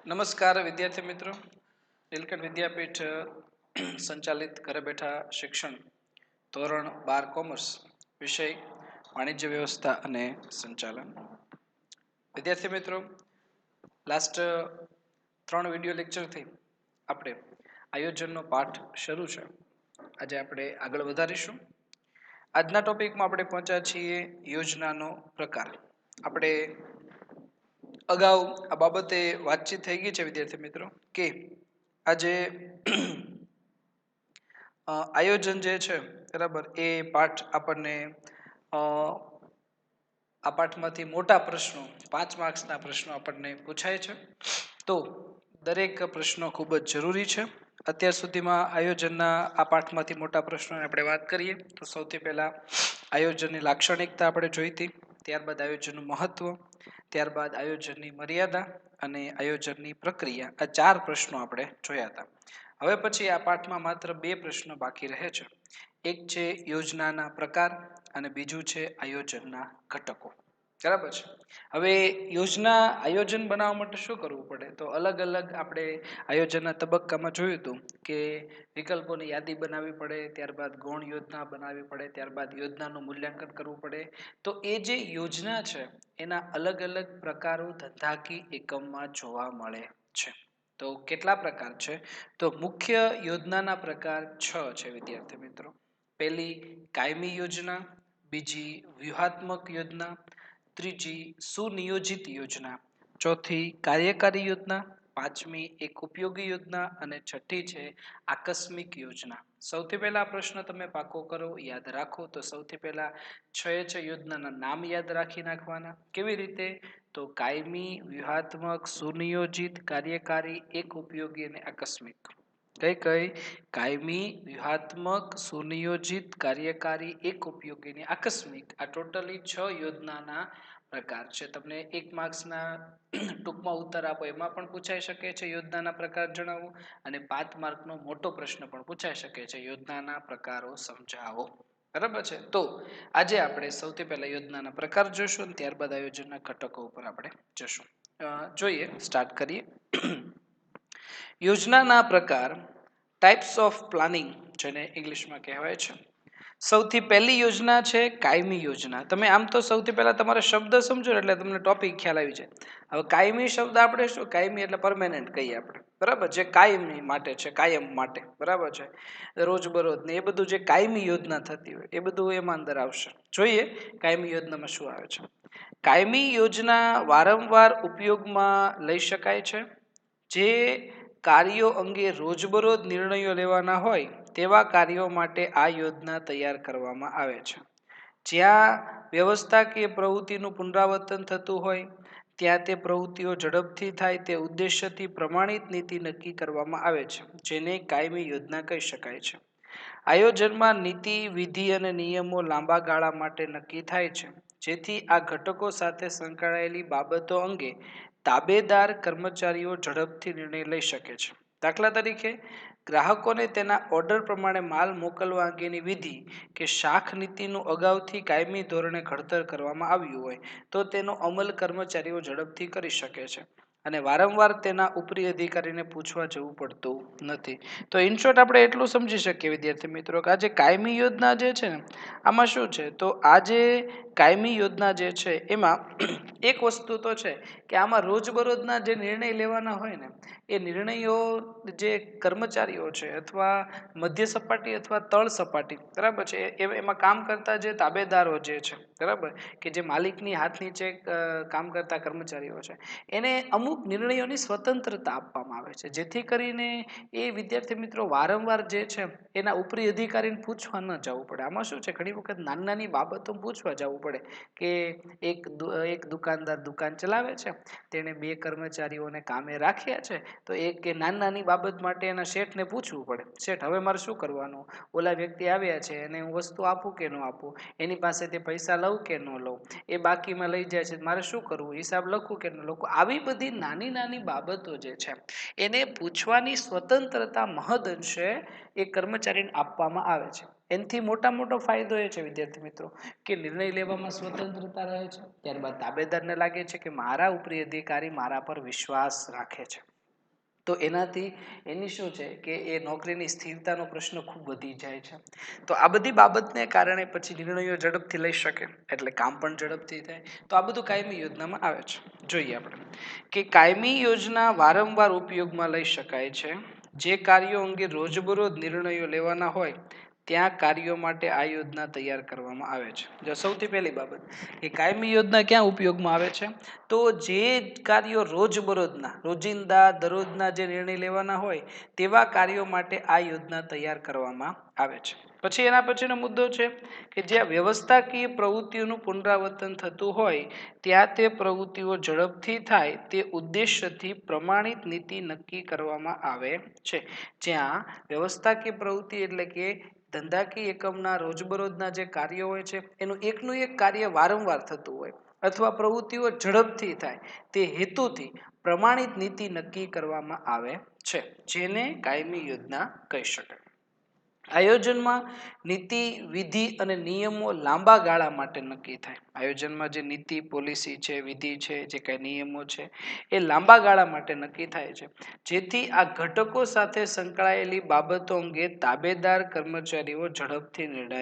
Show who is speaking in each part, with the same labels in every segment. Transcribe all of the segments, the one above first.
Speaker 1: નમસ્કાર વિદ્યાર્થી મિત્રો, નીલકંઠ વિદ્યાપીઠ સંચાલિત ઘરે બેઠા શિક્ષણ ધોરણ 12 કોમર્સ વિષય વાણિજ્ય વ્યવસ્થા અને સંચાલન. વિદ્યાર્થી મિત્રો, લાસ્ટ 3 વિડીયો લેક્ચરથી આપણે આયોજનનો પાઠ શરૂ છે. આજે આપણે આગળ વધારીશું. આજના ટોપિકમાં આપણે પહોંચ્યા છીએ યોજનાનો પ્રકાર. આપણે અગાઉ આ બાબતે વાતચીત થઈ ગઈ છે વિદ્યાર્થી મિત્રો કે આજે આયોજન જે છે બરાબર એ પાઠ આપણને આ પાઠમાંથી મોટા પ્રશ્નો 5 માર્ક્સના પ્રશ્નો આપણને પૂછાય છે. તો દરેક પ્રશ્નો ખૂબ જ જરૂરી છે. અત્યાર સુધીમાં આયોજનના આ પાઠમાંથી મોટા પ્રશ્નોની આપણે વાત કરીએ તો સૌથી પહેલા આયોજનની લાક્ષણિકતા આપણે જોઈ હતી, ત્યારબાદ આયોજનનું મહત્વ, ત્યારબાદ આયોજનની મર્યાદા અને આયોજનની પ્રક્રિયા. આ 4 પ્રશ્નો આપણે જોયા હતા. હવે પછી આ પાઠમાં માત્ર 2 પ્રશ્નો બાકી રહે છે. એક છે યોજનાના પ્રકાર અને બીજું છે આયોજનના ઘટકો. બરાબર છે. હવે આયોજન બનાવવા માટે શું કરવું પડે? તો અલગ અલગ આપણે આયોજનના તબક્કામાં જોયું હતું કે વિકલ્પોની યાદી બનાવવી પડે, ત્યારબાદ ગૌણ યોજના બનાવવી પડે, ત્યારબાદ યોજનાનું મૂલ્યાંકન કરવું પડે. તો એ જે યોજના છે એના અલગ અલગ પ્રકારો ધંધાકીય એકમમાં જોવા મળે છે. તો કેટલા પ્રકાર છે? તો મુખ્ય યોજનાના પ્રકાર 6 છે વિદ્યાર્થી મિત્રો. પહેલી કાયમી યોજના, બીજી વ્યૂહાત્મક યોજના, ત્રીજી સુનિયોજિત યોજના, ચોથી કાર્યકારી યોજના, પાંચમી એક ઉપયોગી યોજના અને છઠ્ઠી છે આકસ્મિક યોજના. સૌથી પહેલા આ પ્રશ્ન તમે પાકો કરો, યાદ રાખો. તો સૌથી પહેલા 6 યોજનાના નામ યાદ રાખી નાખવાના. કેવી રીતે? તો કાયમી, વ્યૂહાત્મક, સુનિયોજિત, કાર્યકારી, એક ઉપયોગી અને આકસ્મિક. કઈ કાયમી, વ્યૂહાત્મક, સુનિયોજિત, કાર્યકારી, એક ઉપયોગી અને આકસ્મિક. આ ટોટલી 6 યોજનાના પ્રકાર છે. તમને 1 માર્ક્સના ટૂંકમાં ઉત્તર આપો એમાં પણ પૂછાઈ શકે છે યોજનાના પ્રકાર જણાવો, અને 5 માર્કનો મોટો પ્રશ્ન પણ પૂછાઈ શકે છે યોજનાના પ્રકારો સમજાવો. બરાબર છે. તો આજે આપણે સૌથી પહેલા યોજનાના પ્રકાર જોઈશું અને ત્યારબાદ આયોજનના ઘટકો ઉપર આપણે જશું. જોઈએ, સ્ટાર્ટ કરીએ. યોજનાના પ્રકાર, ટાઈપ્સ ઓફ પ્લાનિંગ જેને ઇંગ્લિશમાં કહેવાય છે. સૌથી પહેલી યોજના છે કાયમી યોજના. તમે આમ તો સૌથી પહેલા તમારે શબ્દ સમજો એટલે તમને ટોપિક ખ્યાલ આવી જાય. હવે કાયમી શબ્દ આપણે શું? કાયમી એટલે પરમેનન્ટ કહીએ આપણે, બરાબર? જે કાયમી માટે છે, કાયમ માટે, બરાબર છે. રોજબરોજ ને એ બધું જે કાયમી યોજના થતી હોય એ બધું એમાં અંદર આવશે. જોઈએ કાયમી યોજનામાં શું આવે છે. કાયમી યોજના વારંવાર ઉપયોગમાં લઈ શકાય છે. જે કાર્યો અંગે રોજબરોજ નિર્ણયો લેવાના હોય તેવા કાર્યો માટે આ યોજના તૈયાર કરવામાં આવે છે. જ્યાં વ્યવસ્થાકીય પ્રવૃત્તિનું પુનરાવર્તન થતું હોય ત્યાં તે પ્રવૃત્તિઓ ઝડપથી થાય તે ઉદ્દેશ્યથી પ્રમાણિત નીતિ નક્કી કરવામાં આવે છે, જેને કાયમી યોજના કહી શકાય છે. આયોજનમાં નીતિ, વિધિ અને નિયમો લાંબા ગાળા માટે નક્કી થાય છે, જેથી આ ઘટકો સાથે સંકળાયેલી બાબતો અંગે તાબેદાર કર્મચારીઓ ઝડપથી નિર્ણય લઈ શકે છે. દાખલા તરીકે, ગ્રાહકોને તેના ઓર્ડર પ્રમાણે માલ મોકલવા અંગેની વિધિ કે શાખ નીતિનું અગાઉથી કાયમી ધોરણે ઘડતર કરવામાં આવ્યું હોય તો તેનો અમલ કર્મચારીઓ ઝડપથી કરી શકે છે અને વારંવાર તેના ઉપરી અધિકારીને પૂછવા જવું પડતું નથી. તો ઇન શોર્ટ આપણે એટલું સમજી શકીએ વિદ્યાર્થી મિત્રો કે આ જે કાયમી યોજના જે છે ને આમાં શું છે? તો આ જે કાયમી યોજના જે છે એમાં એક વસ્તુ તો છે કે આમાં રોજબરોજના જે નિર્ણય લેવાના હોય ને એ નિર્ણયો જે કર્મચારીઓ છે અથવા મધ્ય સપાટી અથવા તળ સપાટી, બરાબર છે, એમાં કામ કરતા જે તાબેદારો જે છે, બરાબર, કે જે માલિકની હાથ નીચે કામ કરતા કર્મચારીઓ છે એને અમુક નિર્ણયોની સ્વતંત્રતા આપવામાં આવે છે, જેથી કરીને એ વિદ્યાર્થી મિત્રો વારંવાર જે છે એના ઉપરી અધિકારીને પૂછવા ન જવું પડે. આમાં શું છે, ઘણી વખત નાની નાની બાબતો પૂછવા જવું પડે કે એક દુકાનદાર દુકાન ચલાવે છે, તેણે 2 કર્મચારીઓને કામે રાખ્યા છે, તો એક કે નાની બાબત માટે એના શેઠને પૂછવું પડે, શેઠ હવે મારે શું કરવાનું? ઓલા વ્યક્તિ આવ્યા છે એને હું વસ્તુ આપું કે ન આપું, એની પાસેથી પૈસા લઉં કે ન લઉં, એ બાકીમાં લઈ જાય છે, મારે શું કરવું, હિસાબ લખું કે ન લખું. આવી બધી નાની નાની બાબતો જે છે એને પૂછવાની સ્વતંત્રતા મહદઅંશે એ કર્મચારીને આપવામાં આવે છે. એનાથી મોટો ફાયદો એ છે વિદ્યાર્થી મિત્રો કે નિર્ણય લેવામાં સ્વતંત્રતા રહે છે. ત્યારબાદ તાબેદારને લાગે છે કે મારા ઉપરી અધિકારી મારા પર વિશ્વાસ રાખે છે. તો એનાથી એની શું છે કે એ નોકરીની સ્થિરતાનો પ્રશ્ન ખૂબ વધી જાય છે. તો આ બધી બાબતને કારણે પછી નિર્ણયો ઝડપથી લઈ શકે એટલે કામ પણ ઝડપથી થાય. તો આ બધું કાયમી યોજનામાં આવે છે. જોઈએ આપણે કે કાયમી યોજના વારંવાર ઉપયોગમાં લઈ શકાય છે. જે કાર્યો અંગે રોજબરોજ નિર્ણયો લેવાના હોય ત્યાં કાર્યો માટે આ યોજના તૈયાર કરવામાં આવે છે. જો સૌથી પહેલી બાબત કે કાયમી યોજના ક્યાં ઉપયોગમાં આવે છે, તો જે કાર્યો રોજબરોજના રોજિંદા દરરોજના જે નિર્ણય લેવાના હોય તેવા કાર્યો માટે આ યોજના તૈયાર કરવામાં આવે છે. પછી એના પછીનો મુદ્દો છે કે જ્યાં વ્યવસ્થાકીય પ્રવૃત્તિઓનું પુનરાવર્તન થતું હોય ત્યાં તે પ્રવૃત્તિઓ ઝડપથી થાય તે ઉદ્દેશ્યથી પ્રમાણિત નીતિ નક્કી કરવામાં આવે છે. જ્યાં વ્યવસ્થાકીય પ્રવૃત્તિ એટલે કે ધંધાકીય એકમના રોજબરોજના જે કાર્યો હોય છે એનું એકનું એક કાર્ય વારંવાર થતું હોય અથવા પ્રવૃત્તિઓ ઝડપથી થાય તે હેતુથી પ્રમાણિત નીતિ નક્કી કરવામાં આવે છે, જેને કાયમી યોજના કહી શકાય. આયોજનમાં નીતિ વિધિ અને નિયમો લાંબા ગાળા માટે નક્કી થાય. આયોજનમાં જે નીતિ પોલિસી છે, વિધિ છે, જે કઈ નિયમો છે એ લાંબા ગાળા માટે નક્કી થાય છે, જેથી આ ઘટકો સાથે સંકળાયેલી બાબતો અંગે તાબેદાર કર્મચારીઓ ઝડપથી નિર્ણય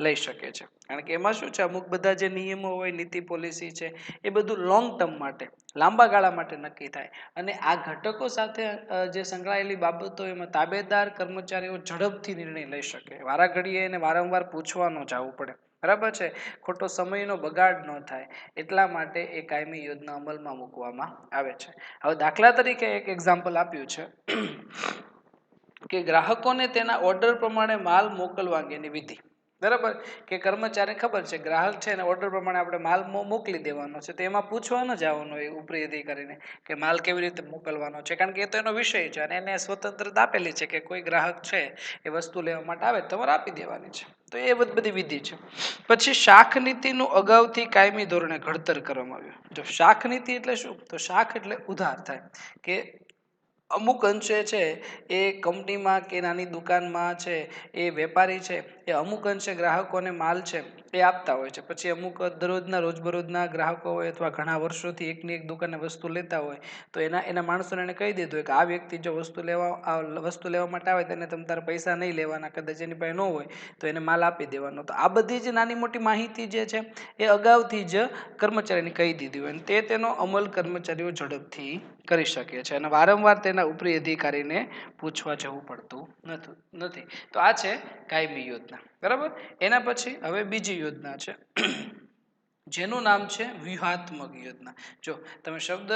Speaker 1: લઈ શકે છે. કારણ કે એમાં શું છે, અમુક બધા જે નિયમો હોય નીતિ પોલિસી છે એ બધું લોંગ ટર્મ માટે લાંબા ગાળા માટે નક્કી થાય અને આ ઘટકો સાથે જે સંકળાયેલી બાબતો એમાં તાબેદાર કર્મચારીઓ ઝડપથી નિર્ણય લઈ શકે. વારા ઘડીએ એને વારંવાર પૂછવા ન જવું પડે, બરાબર છે, ખોટો સમયનો બગાડ ન થાય એટલા માટે એ કાયમી યોજના અમલમાં મૂકવામાં આવે છે. હવે દાખલા તરીકે એક એક્ઝામ્પલ આપ્યું છે કે ગ્રાહકોને તેના ઓર્ડર પ્રમાણે માલ મોકલવા અંગેની વિધિ. બરાબર કે કર્મચારી ખબર છે ગ્રાહક છે ને ઓર્ડર પ્રમાણે આપણે માલ મોકલી દેવાનો છે, તો એમાં પૂછવા ન જવાનું એ ઉપરી અધિકારીને કે માલ કેવી રીતે મોકલવાનો છે, કારણ કે એ તો એનો વિષય છે અને એને સ્વતંત્રતા આપેલી છે કે કોઈ ગ્રાહક છે એ વસ્તુ લેવા માટે આવે તમારે આપી દેવાની છે. તો એ બધી વિધિ છે. પછી શાખ નીતિનું અગાઉથી કાયમી ધોરણે ઘડતર કરવામાં આવ્યું. જો શાખ નીતિ એટલે શું, તો શાખ એટલે ઉધાર થાય કે અમુક અંશે છે એ કંપનીમાં કે નાની દુકાનમાં છે એ વેપારી છે એ અમુક અંશે ગ્રાહકોને માલ છે એ આપતા હોય છે. પછી અમુક દરરોજના રોજબરોજના ગ્રાહકો હોય અથવા ઘણા વર્ષોથી એકની એક દુકાને વસ્તુ લેતા હોય તો એના માણસોને એને કહી દીધું હોય કે આ વ્યક્તિ જો વસ્તુ લેવા માટે આવે તેને તમે તારા પૈસા નહીં લેવાના, કદાચ એની પાસે ન હોય તો એને માલ આપી દેવાનો. તો આ બધી જ નાની મોટી માહિતી જે છે એ અગાઉથી જ કર્મચારીને કહી દીધી હોય અને તેનો અમલ કર્મચારીઓ ઝડપથી કરી શકે છે અને વારંવાર તેના ઉપરી અધિકારીને પૂછવા જવું પડતું નથી. તો આ છે કાયમી યોજના. બરાબર. એના પછી હવે બીજી યોજના છે જેનું નામ છે વ્યૂહાત્મક યોજના. જો તમે શબ્દ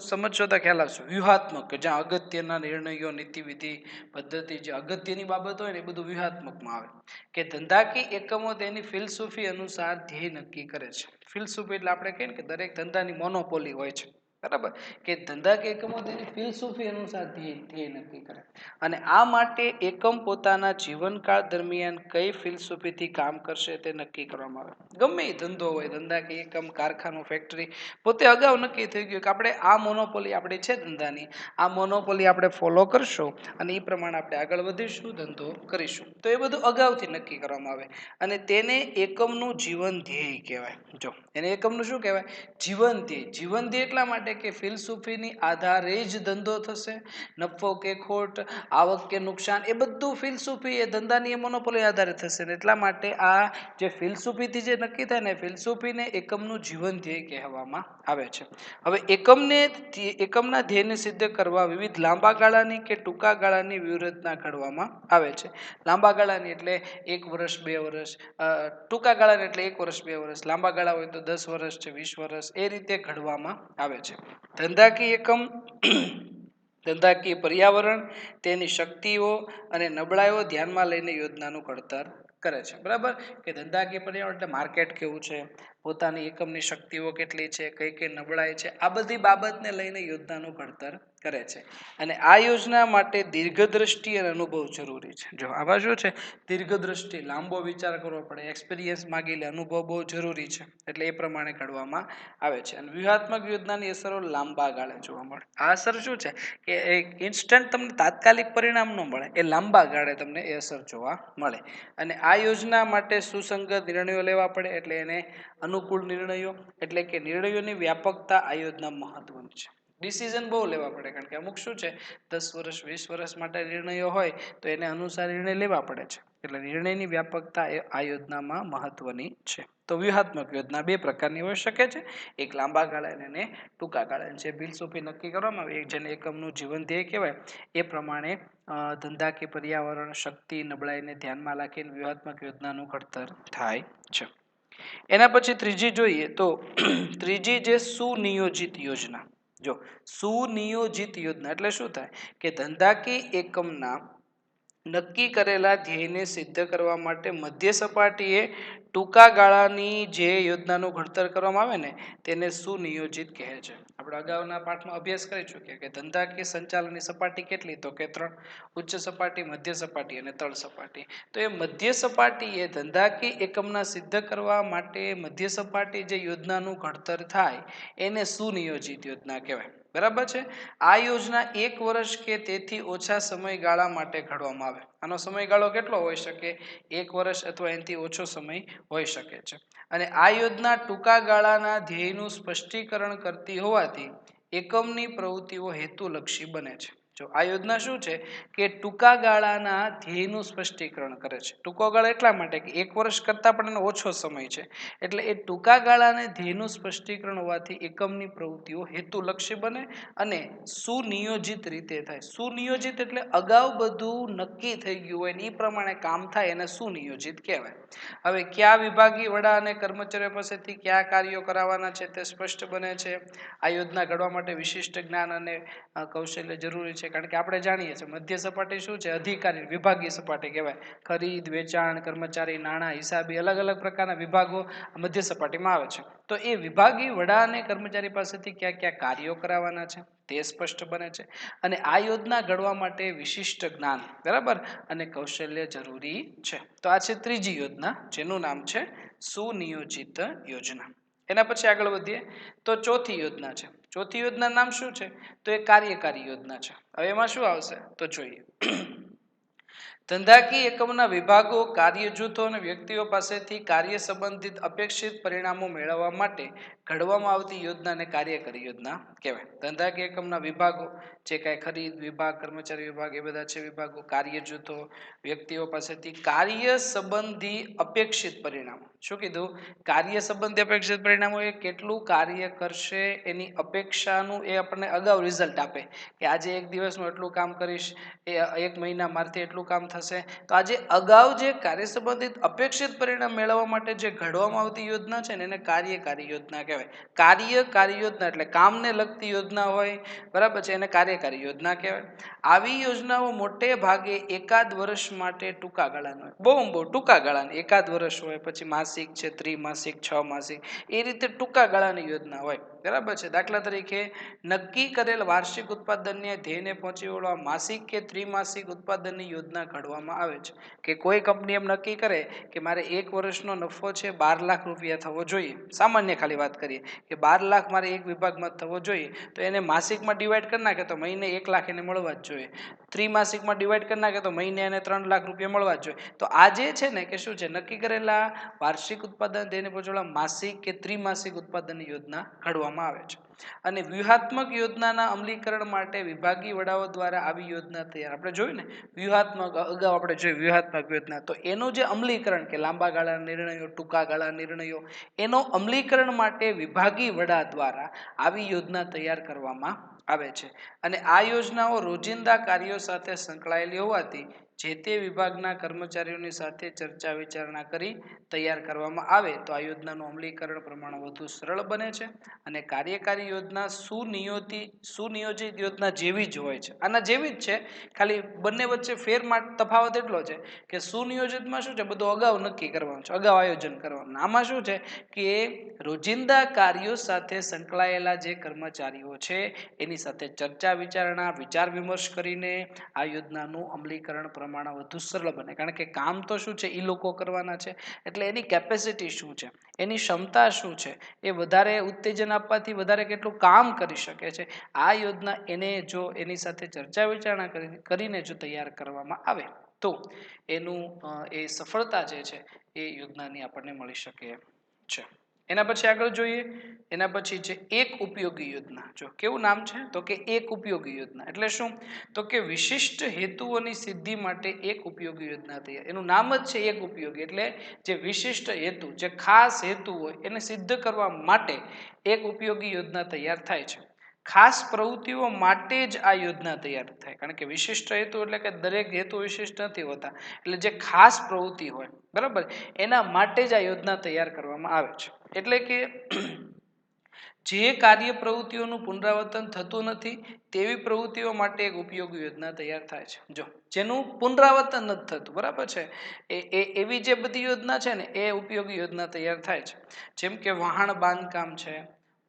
Speaker 1: સમજશો તો ખ્યાલ આવશે. વ્યૂહાત્મક જ્યાં અગત્યના નિર્ણયો નીતિ વિધિ પદ્ધતિ જે અગત્યની બાબત હોય ને એ બધું વ્યૂહાત્મકમાં આવે કે ધંધાકીય એકમો તેની ફિલસૂફી અનુસાર ધ્યેય નક્કી કરે છે. ફિલસૂફી એટલે આપણે કહીએ ને કે દરેક ધંધાની મોનોપોલી હોય છે, બરાબર, કે ધંધાકીય એકમો તેની ફિલસૂફી અનુસાર ધ્યેય નક્કી કરે અને આ માટે એકમ પોતાના જીવનકાળ દરમિયાન કઈ ફિલસૂફીથી કામ કરશે તે નક્કી કરવામાં આવે. ગમે એ ધંધો હોય, ધંધાકીય એકમ, કારખાનું, ફેક્ટરી, પોતે અગાઉ નક્કી થઈ ગયું કે આપણે આ મોનોપોલી આપણી છે ધંધાની, આ મોનોપોલી આપણે ફોલો કરશું અને એ પ્રમાણે આપણે આગળ વધીશું, ધંધો કરીશું. તો એ બધું અગાઉથી નક્કી કરવામાં આવે અને તેને એકમનું જીવન ધ્યેય કહેવાય. જો એને એકમનું શું કહેવાય? જીવન ધ્યેય. જીવન ધ્યેય એટલા માટે કે ફિલસૂફીની આધારે જ ધંધો થશે, નફો કે ખોટ, આવક કે નુકસાન, એ બધું ફિલસૂફી એ ધંધાની એ મોનોપોલી આધારે થશે ને એટલા માટે આ જે ફિલસૂફીથી જે નક્કી થાય ને ફિલસૂફીને એકમનું જીવન ધ્યેય કહેવામાં આવે છે. હવે એકમના ધ્યેયને સિદ્ધ કરવા વિવિધ લાંબા ગાળાની કે ટૂંકા ગાળાની વ્યૂહરચના ઘડવામાં આવે છે. લાંબા ગાળાની એટલે 1 વર્ષ 2 વર્ષ, ટૂંકા ગાળાની એટલે 1 વર્ષ 2 વર્ષ, લાંબા ગાળા હોય તો 10 વર્ષ છે, 20 વર્ષ, એ રીતે ઘડવામાં આવે છે. ધંધાકીય એકમ ધંધાકીય પર્યાવરણ, તેની શક્તિઓ અને નબળાઈઓ ધ્યાનમાં લઈને યોજનાનું ઘડતર કરે છે. બરાબર કે ધંધાકીય પર્યાવરણ એટલે માર્કેટ કેવું છે, પોતાની એકમની શક્તિઓ કેટલી છે, કઈ કઈ નબળાઈ છે, આ બધી બાબતને લઈને યોજનાનું ઘડતર કરે છે. અને આ યોજના માટે દીર્ઘદ્રષ્ટિ અને અનુભવ જરૂરી છે. જો આમાં શું છે, દીર્ઘદ્રષ્ટિ, લાંબો વિચાર કરવો પડે, એક્સપિરિયન્સ માગી લે, અનુભવ બહુ જરૂરી છે એટલે એ પ્રમાણે ઘડવામાં આવે છે. અને વ્યૂહાત્મક યોજનાની અસરો લાંબા ગાળે જોવા મળે. આ અસર શું છે કે ઇન્સ્ટન્ટ તમને તાત્કાલિક પરિણામ ન મળે, એ લાંબા ગાળે તમને એ અસર જોવા મળે. અને આ યોજના માટે સુસંગત નિર્ણયો લેવા પડે એટલે એને અનુકૂળ નિર્ણયો એટલે કે નિર્ણયોની વ્યાપકતા આ યોજના મહત્વની છે. ડિસિઝન બહુ લેવા પડે, કારણ કે અમુક શું છે 10 વર્ષ 20 વર્ષ માટે નિર્ણયો હોય તો એને અનુસાર નિર્ણય લેવા પડે છે. એટલે નિર્ણયની વ્યાપકતા એ આ યોજનામાં મહત્વની છે. તો વ્યૂહાત્મક યોજના બે પ્રકારની હોઈ શકે છે, એક લાંબા ગાળાની અને ટૂંકા ગાળાની. જે ફિલસૂફી નક્કી કરવામાં આવે જેને એકમનું જીવન ધ્યેય કહેવાય એ પ્રમાણે ધંધા કે પર્યાવરણ, શક્તિ, નબળાઈને ધ્યાનમાં રાખીને વ્યૂહાત્મક યોજનાનું ઘડતર થાય છે. એના પછી ત્રીજી જોઈએ તો ત્રીજી જે સુનિયોજિત યોજના. જો સુનિયોજિત યોજના એટલે શું થાય કે ધંધાકીય એકમના નક્કી કરેલા ધ્યેયને સિદ્ધ કરવા માટે મધ્ય સપાટીએ ટૂંકા ગાળાની જે યોજનાનું ઘડતર કરવામાં આવે ને તેને સુનિયોજિત કહે છે. આપણે અગાઉના પાઠમાં અભ્યાસ કરી ચૂક્યા કે ધંધાકીય સંચાલનની સપાટી કેટલી, તો કે 3: ઉચ્ચ સપાટી, મધ્ય સપાટી અને તળ સપાટી. તો એ મધ્ય સપાટી એ ધંધાકીય એકમના સિદ્ધ કરવા માટે મધ્ય સપાટી જે યોજનાનું ઘડતર થાય એને સુનિયોજિત યોજના કહેવાય. બરાબર છે. આ યોજના 1 વર્ષ કે તેથી ઓછા સમયગાળા માટે ઘડવામાં આવે. આનો સમયગાળો કેટલો હોઈ શકે? 1 વર્ષ અથવા એનાથી ઓછો સમય હોઈ શકે છે. અને આ યોજના ટૂંકા ગાળાના ધ્યેયનું સ્પષ્ટીકરણ કરતી હોવાથી એકમની પ્રવૃત્તિઓ હેતુલક્ષી બને છે. જો આ યોજના શું છે કે ટૂંકા ગાળાના ધ્યેયનું સ્પષ્ટીકરણ કરે છે. ટૂંકો ગાળો એટલા માટે કે 1 વર્ષ કરતાં પણ એનો ઓછો સમય છે, એટલે એ ટૂંકા ગાળાના ધ્યેયનું સ્પષ્ટીકરણ હોવાથી એકમની પ્રવૃત્તિઓ હેતુલક્ષી બને અને સુનિયોજિત રીતે થાય. સુનિયોજિત એટલે અગાઉ બધું નક્કી થઈ ગયું હોય ને એ પ્રમાણે કામ થાય એને સુનિયોજિત કહેવાય. હવે કયા વિભાગીય વડા અને કર્મચારીઓ પાસેથી કયા કાર્યો કરાવવાના છે તે સ્પષ્ટ બને છે. આ યોજના ઘડવા માટે વિશિષ્ટ જ્ઞાન અને કૌશલ્ય જરૂરી છે, કારણ કે આપણે જાણીએ છીએ મધ્ય સપાટી શું છે? અધિકારી વિભાગીય સપાટી કહેવાય. ખરીદ, વેચાણ, કર્મચારી, નાણાં, હિસાબી, અલગ અલગ પ્રકારના વિભાગો મધ્ય સપાટીમાં આવે છે. તો એ વિભાગીય વડા અને કર્મચારી પાસેથી કયા કયા કાર્યો કરાવવાના છે તે સ્પષ્ટ બને છે. અને આ યોજના ઘડવા માટે વિશિષ્ટ જ્ઞાન, બરાબર, અને કૌશલ્ય જરૂરી છે. તો આ છે ત્રીજી યોજના, જેનું નામ છે સુનિયોજિત યોજના. એના પછી આગળ વધીએ તો ચોથી યોજના છે. ચોથી યોજના નામ શું છે? તો એ કાર્યકારી યોજના છે. હવે એમાં શું આવશે તો જોઈએ. ધંધાકીય એકમના વિભાગો, કાર્ય જૂથો અને વ્યક્તિઓ પાસેથી કાર્ય સંબંધિત અપેક્ષિત પરિણામો મેળવવા માટે ઘડવામાં આવતી યોજનાને કાર્યકારી યોજના કહેવાય. ધંધાકીય એકમના વિભાગો, જે કાંઈ ખરીદ વિભાગ, કર્મચારી વિભાગ, એ બધા છે વિભાગો, કાર્ય જૂથો, વ્યક્તિઓ પાસેથી કાર્ય સંબંધી અપેક્ષિત પરિણામો. શું કીધું? કાર્ય સંબંધી અપેક્ષિત પરિણામો એ કેટલું કાર્ય કરશે એની અપેક્ષાનું એ આપણને અગાઉ રિઝલ્ટ આપે કે આજે 1 દિવસમાં એટલું કામ કરીશ, એ 1 મહિના મારથી એટલું કામ થશે. તો આજે અગાઉ જે કાર્ય સંબંધિત અપેક્ષિત પરિણામ મેળવવા માટે જે ઘડવામાં આવતી યોજના છે ને એને કાર્યકારી યોજના કહેવાય. કાર્યકારી યોજના એટલે કામને લગતી યોજના હોય, બરાબર છે, એને કાર્યકારી યોજના કહેવાય. આવી યોજનાઓ મોટે ભાગે એકાદ વર્ષ માટે ટૂંકા ગાળાની હોય. બહુ ટૂંકા ગાળાની, એકાદ વર્ષ હોય, પછી માસિક છે, ત્રિમાસિક, 6 માસિક, એ રીતે ટૂંકા ગાળાની યોજના હોય. બરાબર છે. દાખલા તરીકે નક્કી કરેલ વાર્ષિક ઉત્પાદનને ધ્યેયને પહોંચી વળવા માસિક કે ત્રિમાસિક ઉત્પાદનની યોજના ઘડવામાં આવે છે. કે કોઈ કંપની એમ નક્કી કરે કે મારે 1 વર્ષનો નફો છે 12 લાખ રૂપિયા થવો જોઈએ. સામાન્ય ખાલી વાત કરીએ કે 12 લાખ મારે એક વિભાગમાં થવો જોઈએ, તો એને માસિકમાં ડિવાઈડ કરી નાખે તો મહિને 1 લાખ એને મળવા જ જોઈએ. ત્રિમાસિકમાં ડિવાઈડ કરી નાખે તો મહિને એને 3 લાખ રૂપિયા મળવા જ જોઈએ. તો આ જે છે ને કે શું છે, નક્કી કરેલા વાર્ષિક ઉત્પાદન ધ્યેયને પહોંચવા માસિક કે ત્રિમાસિક ઉત્પાદનની યોજના ઘડવામાં આવે છે. અને વ્યૂહાત્મક યોજનાના અમલીકરણ માટે વિભાગીય વડાઓ દ્વારા આવી યોજના તૈયાર. આપણે જોયું ને વ્યૂહાત્મક, અગાઉ આપણે જોયું વ્યૂહાત્મક યોજના, તો એનું જે અમલીકરણ કે લાંબા ગાળાના નિર્ણયો, ટૂંકા ગાળાના નિર્ણયો, એનો અમલીકરણ માટે વિભાગીય વડા દ્વારા આવી યોજના તૈયાર કરવામાં આવે છે. અને આ યોજનાઓ રોજિંદા કાર્યો સાથે સંકળાયેલી હોવાથી જે તે વિભાગના કર્મચારીઓની સાથે ચર્ચા વિચારણા કરી તૈયાર કરવામાં આવે તો આ યોજનાનું અમલીકરણ પ્રમાણ વધુ સરળ બને છે. અને કાર્યકારી યોજના સુનિયોજિત યોજના જેવી જ હોય છે, આના જેવી જ છે, ખાલી બંને વચ્ચે તફાવત એટલો છે કે સુનિયોજિતમાં શું છે, બધું અગાઉ નક્કી કરવાનું છે, અગાઉ આયોજન કરવાનું. આમાં શું છે કે રોજિંદા કાર્યો સાથે સંકળાયેલા જે કર્મચારીઓ છે એની સાથે ચર્ચા વિચારણા, વિચાર વિમર્શ કરીને આ યોજનાનું અમલીકરણ પ્રમાણ વધુ સરળ બને. કારણ કે કામ તો શું છે એ લોકો કરવાના છે, એટલે એની કેપેસિટી શું છે, એની ક્ષમતા શું છે, એ વધારે ઉત્તેજન આપવાથી વધારે કેટલું કામ કરી શકે છે, આ યોજના એને જો એની સાથે ચર્ચા વિચારણા કરીને જો તૈયાર કરવામાં આવે તો એનું એ સફળતા જે છે એ યોજનાની આપણને મળી શકે છે. એના પછી આગળ જોઈએ, એના પછી છે એક ઉપયોગી યોજના. જો કેવું નામ છે તો કે એક ઉપયોગી યોજના. એટલે શું? તો કે વિશિષ્ટ હેતુઓની સિદ્ધિ માટે એક ઉપયોગી યોજના તૈયાર. એનું નામ જ છે એક ઉપયોગી. એટલે જે વિશિષ્ટ હેતુ, જે ખાસ હેતુ હોય એને સિદ્ધ કરવા માટે એક ઉપયોગી યોજના તૈયાર થાય છે. ખાસ પ્રવૃત્તિઓ માટે જ આ યોજના તૈયાર થાય. કારણ કે વિશિષ્ટ હેતુ એટલે કે દરેક હેતુ વિશિષ્ટ નથી હોતા. એટલે જે ખાસ પ્રવૃત્તિ હોય, બરાબર, એના માટે જ આ યોજના તૈયાર કરવામાં આવે છે. એટલે કે જે કાર્ય પ્રવૃત્તિઓનું પુનરાવર્તન થતું નથી તેવી પ્રવૃત્તિઓ માટે એક ઉપયોગી યોજના તૈયાર થાય છે. જો જેનું પુનરાવર્તન નથી થતું, બરાબર છે, એવી જે બધી યોજના છે ને એ ઉપયોગી યોજના તૈયાર થાય છે. જેમ કે વહાણ બાંધકામ છે,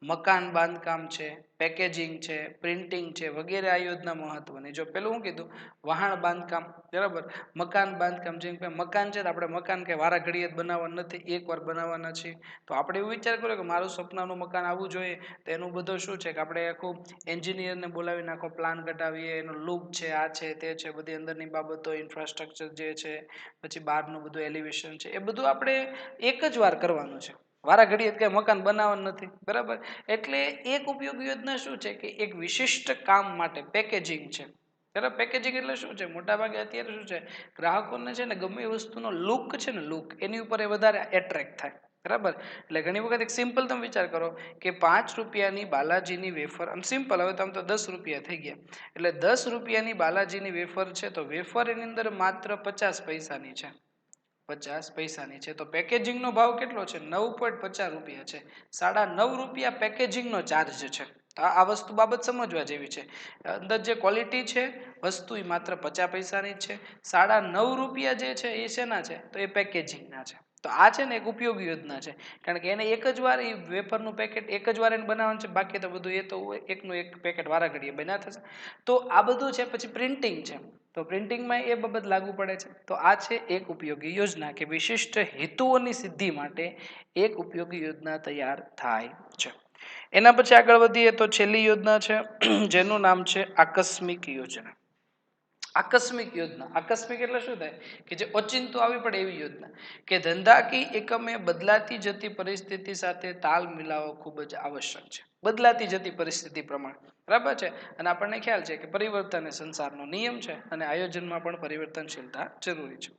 Speaker 1: મકાન બાંધકામ છે, પેકેજિંગ છે, પ્રિન્ટિંગ છે, વગેરે આ યોજના મહત્વની. જો પેલું હું કીધું, વહાણ બાંધકામ, બરાબર, મકાન બાંધકામ. જેમ કે મકાન છે તો આપણે મકાન કે વારા ઘડીએ બનાવવાનું નથી, એકવાર બનાવવાના છે. તો આપણે એવું વિચાર કર્યો કે મારું સપનાનું મકાન આવવું જોઈએ, તો એનું બધું શું છે કે આપણે આખું એન્જિનિયરને બોલાવીને આખો પ્લાન કઢાવીએ, એનો લુક છે, આ છે, તે છે, બધી અંદરની બાબતો, ઇન્ફ્રાસ્ટ્રક્ચર જે છે, પછી બહારનું બધું એલિવેશન છે, એ બધું આપણે એક જ વાર કરવાનું છે, વારા ઘડીએ કઈ મકાન બનાવવાનું નથી, બરાબર. એટલે એક ઉપયોગી યોજના શું છે કે એક વિશિષ્ટ કામ માટે પેકેજિંગ છે. બરાબર, પેકેજિંગ એટલે શું છે? મોટાભાગે અત્યારે શું છે, ગ્રાહકોને છે ને ગમે એ વસ્તુનો લુક છે ને, લુક એની ઉપર એ વધારે એટ્રેક્ટ થાય, બરાબર. એટલે ઘણી વખત એક સિમ્પલ તમે વિચાર કરો કે 5 રૂપિયાની બાલાજીની વેફર, આમ સિમ્પલ, હવે તો 10 રૂપિયા થઈ ગયા, એટલે 10 રૂપિયાની બાલાજીની વેફર છે તો વેફર એની અંદર માત્ર 50 પૈસાની છે, 50 પૈસાની છે. તો પેકેજિંગનો ભાવ કેટલો છે? 9.50 રૂપિયા છે. 9.5 રૂપિયા પેકેજિંગનો ચાર્જ છે. આ વસ્તુ બાબત સમજવા જેવી છે. અંદર જે ક્વોલિટી છે વસ્તુ એ માત્ર 50 પૈસાની જ છે. 9.5 રૂપિયા જે છે એ શેના છે? તો એ પેકેજિંગના છે. તો આ છે ને એક ઉપયોગી યોજના છે. કારણ કે એને એક જ વાર એ વેફરનું પેકેટ એક જ વાર એને બનાવવાનું છે, બાકી તો બધું એ તો એકનું એક પેકેટ વારા ઘડીએ બન્યા થશે. તો આ બધું છે. પછી પ્રિન્ટિંગ છે, તો પ્રિન્ટિંગમાં એ બાબત લાગુ પડે છે. તો આ છે એક ઉપયોગી યોજના કે વિશિષ્ટ હેતુઓની સિદ્ધિ માટે એક ઉપયોગી યોજના તૈયાર થાય છે. એના પછી આગળ વધીએ તો છેલ્લી યોજના છે જેનું નામ છે આકસ્મિક યોજના. આકસ્મિક યોજના, આકસ્મિક એટલે શું થાય કે જે ઓચિંતું આવી પડે એવી યોજના, કે ધંધાકીય એકમે બદલાતી જતી પરિસ્થિતિ સાથે તાલ મિલાવવો ખૂબ જ આવશ્યક છે. બદલાતી જતી પરિસ્થિતિ પ્રમાણે, બરાબર છે. અને આપણને ખ્યાલ છે કે પરિવર્તન એ સંસારનો નિયમ છે અને આયોજનમાં પણ પરિવર્તનશીલતા જરૂરી છે.